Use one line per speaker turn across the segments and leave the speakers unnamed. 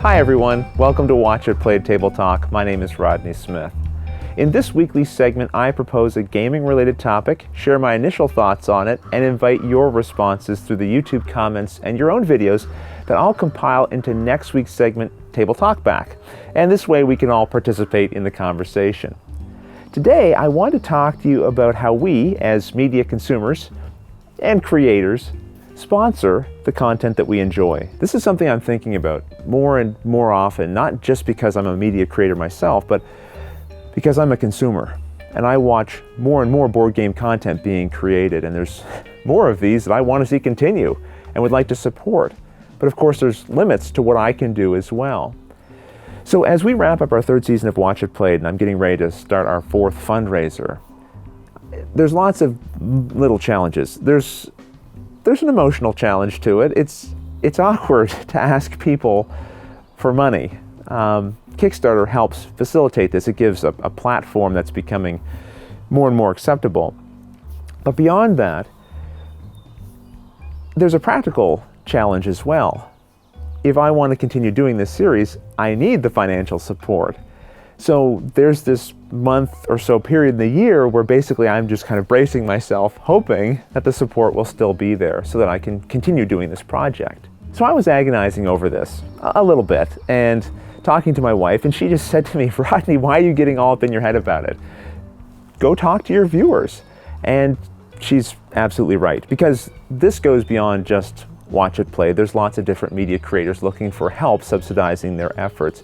Hi everyone, welcome to Watch It Played Table Talk. My name is Rodney Smith. In this weekly segment, I propose a gaming-related topic, share my initial thoughts on it, and invite your responses through the YouTube comments and your own videos that I'll compile into next week's segment, Table Talk Back. And this way we can all participate in the conversation. Today, I want to talk to you about how we, as media consumers and creators, sponsor the content that we enjoy. This is something I'm thinking about more and more often, not just because I'm a media creator myself, but because I'm a consumer. And I watch more and more board game content being created, and there's more of these that I want to see continue and would like to support. But of course, there's limits to what I can do as well. So as we wrap up our third season of Watch It Played, and I'm getting ready to start our fourth fundraiser, there's lots of little challenges. There's an emotional challenge to it. It's awkward to ask people for money. Kickstarter helps facilitate this. It gives a platform that's becoming more and more acceptable. But beyond that, there's a practical challenge as well. If I want to continue doing this series, I need the financial support. So there's this month or so period in the year where basically I'm just kind of bracing myself, hoping that the support will still be there so that I can continue doing this project. So I was agonizing over this a little bit and talking to my wife, and she just said to me, "Rodney, why are you getting all up in your head about it? Go talk to your viewers." And she's absolutely right, because this goes beyond just Watch It Play. There's lots of different media creators looking for help subsidizing their efforts.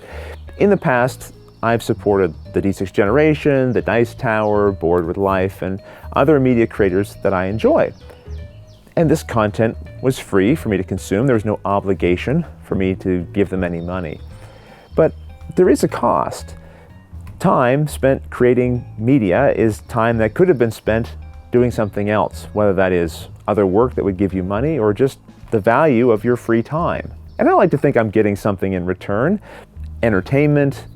In the past, I've supported the D6 Generation, the Dice Tower, Board with Life, and other media creators that I enjoy. And this content was free for me to consume. There was no obligation for me to give them any money. But there is a cost. Time spent creating media is time that could have been spent doing something else, whether that is other work that would give you money or just the value of your free time. And I like to think I'm getting something in return: entertainment,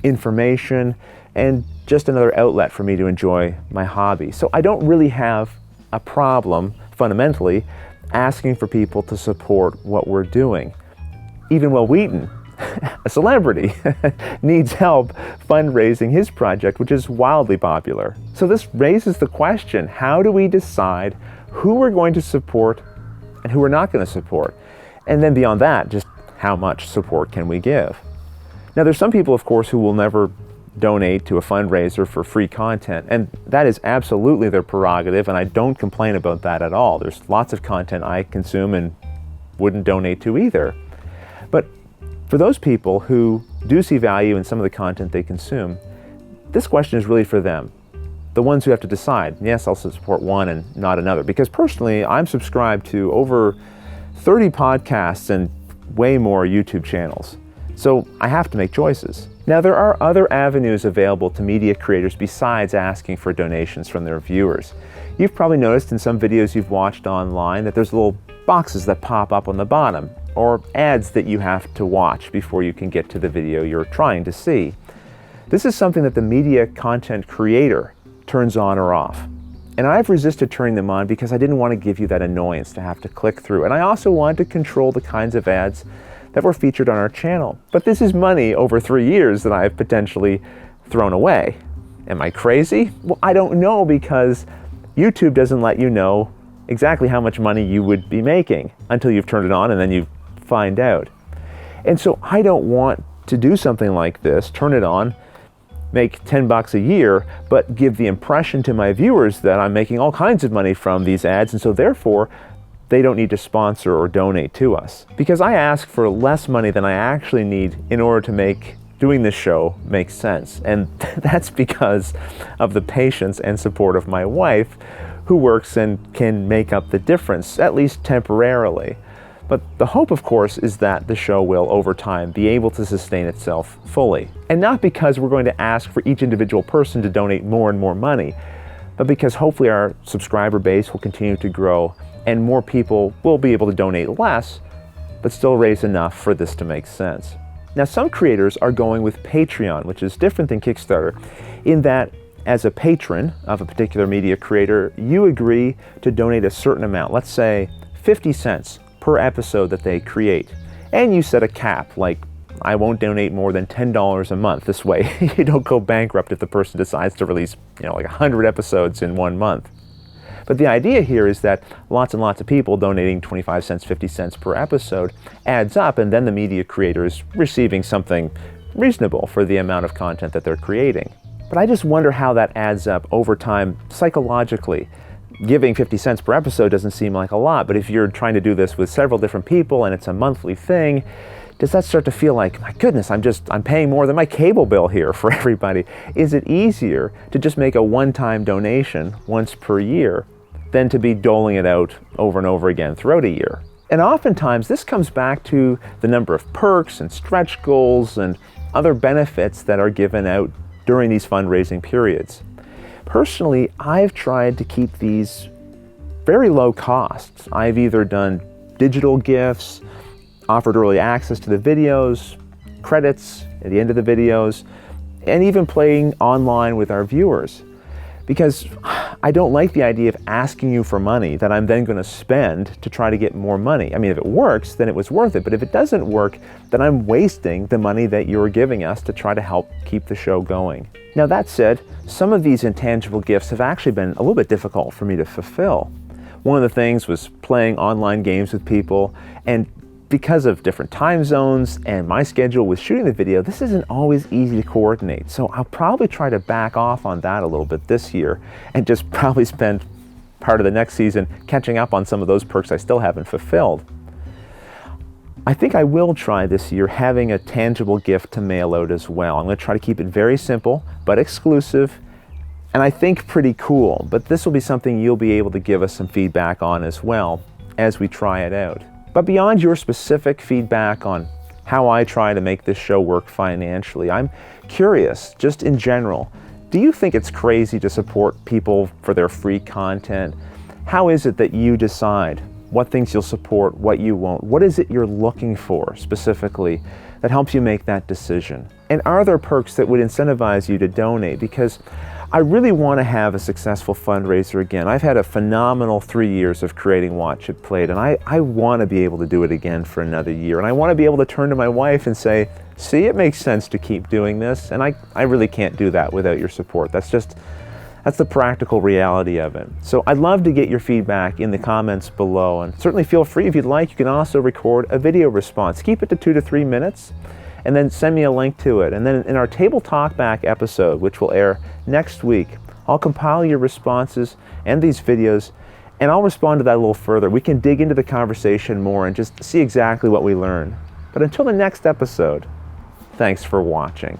information, and just another outlet for me to enjoy my hobby. So I don't really have a problem, fundamentally, asking for people to support what we're doing. Even Will Wheaton, a celebrity, needs help fundraising his project, which is wildly popular. So this raises the question, how do we decide who we're going to support and who we're not going to support? And then beyond that, just how much support can we give? Now, there's some people, of course, who will never donate to a fundraiser for free content, and that is absolutely their prerogative, and I don't complain about that at all. There's lots of content I consume and wouldn't donate to either. But for those people who do see value in some of the content they consume, this question is really for them, the ones who have to decide, yes, I'll support one and not another. Because personally, I'm subscribed to over 30 podcasts and way more YouTube channels. So I have to make choices. Now, there are other avenues available to media creators besides asking for donations from their viewers. You've probably noticed in some videos you've watched online that there's little boxes that pop up on the bottom, or ads that you have to watch before you can get to the video you're trying to see. This is something that the media content creator turns on or off. And I've resisted turning them on because I didn't want to give you that annoyance to have to click through. And I also wanted to control the kinds of ads that were featured on our channel. But this is money over 3 years that I've potentially thrown away. Am I crazy? Well, I don't know, because YouTube doesn't let you know exactly how much money you would be making until you've turned it on, and then you find out. And so I don't want to do something like this, turn it on, make $10 a year, but give the impression to my viewers that I'm making all kinds of money from these ads, and so therefore they don't need to sponsor or donate to us. Because I ask for less money than I actually need in order to make doing this show make sense. And that's because of the patience and support of my wife, who works and can make up the difference, at least temporarily. But the hope, of course, is that the show will, over time, be able to sustain itself fully. And not because we're going to ask for each individual person to donate more and more money, but because hopefully our subscriber base will continue to grow and more people will be able to donate less, but still raise enough for this to make sense. Now, some creators are going with Patreon, which is different than Kickstarter, in that as a patron of a particular media creator, you agree to donate a certain amount, let's say 50 cents per episode that they create. And you set a cap, like I won't donate more than $10 a month. This way, you don't go bankrupt if the person decides to release, like 100 episodes in 1 month. But the idea here is that lots and lots of people donating 25 cents, 50 cents per episode adds up, and then the media creator is receiving something reasonable for the amount of content that they're creating. But I just wonder how that adds up over time psychologically. Giving 50 cents per episode doesn't seem like a lot, but if you're trying to do this with several different people and it's a monthly thing, does that start to feel like, my goodness, I'm paying more than my cable bill here for everybody? Is it easier to just make a one-time donation once per year than to be doling it out over and over again throughout a year? And oftentimes this comes back to the number of perks and stretch goals and other benefits that are given out during these fundraising periods. Personally, I've tried to keep these very low costs. I've either done digital gifts, offered early access to the videos, credits at the end of the videos, and even playing online with our viewers. Because I don't like the idea of asking you for money that I'm then going to spend to try to get more money. I mean, if it works, then it was worth it. But if it doesn't work, then I'm wasting the money that you're giving us to try to help keep the show going. Now, that said, some of these intangible gifts have actually been a little bit difficult for me to fulfill. One of the things was playing online games with people, and because of different time zones and my schedule with shooting the video, this isn't always easy to coordinate. So I'll probably try to back off on that a little bit this year and just probably spend part of the next season catching up on some of those perks I still haven't fulfilled. I think I will try this year having a tangible gift to mail out as well. I'm going to try to keep it very simple but exclusive, and I think pretty cool. But this will be something you'll be able to give us some feedback on as well as we try it out. But beyond your specific feedback on how I try to make this show work financially, I'm curious, just in general, do you think it's crazy to support people for their free content? How is it that you decide what things you'll support, what you won't? What is it you're looking for specifically that helps you make that decision? And are there perks that would incentivize you to donate? Because I really want to have a successful fundraiser again. I've had a phenomenal 3 years of creating Watch It Played, and I want to be able to do it again for another year. And I want to be able to turn to my wife and say, see, it makes sense to keep doing this. And I really can't do that without your support. That's the practical reality of it. So I'd love to get your feedback in the comments below, and certainly feel free, if you'd like, you can also record a video response. Keep it to 2 to 3 minutes, and then send me a link to it. And then in our Table Talk Back episode, which will air next week, I'll compile your responses and these videos, and I'll respond to that a little further. We can dig into the conversation more and just see exactly what we learn. But until the next episode, thanks for watching.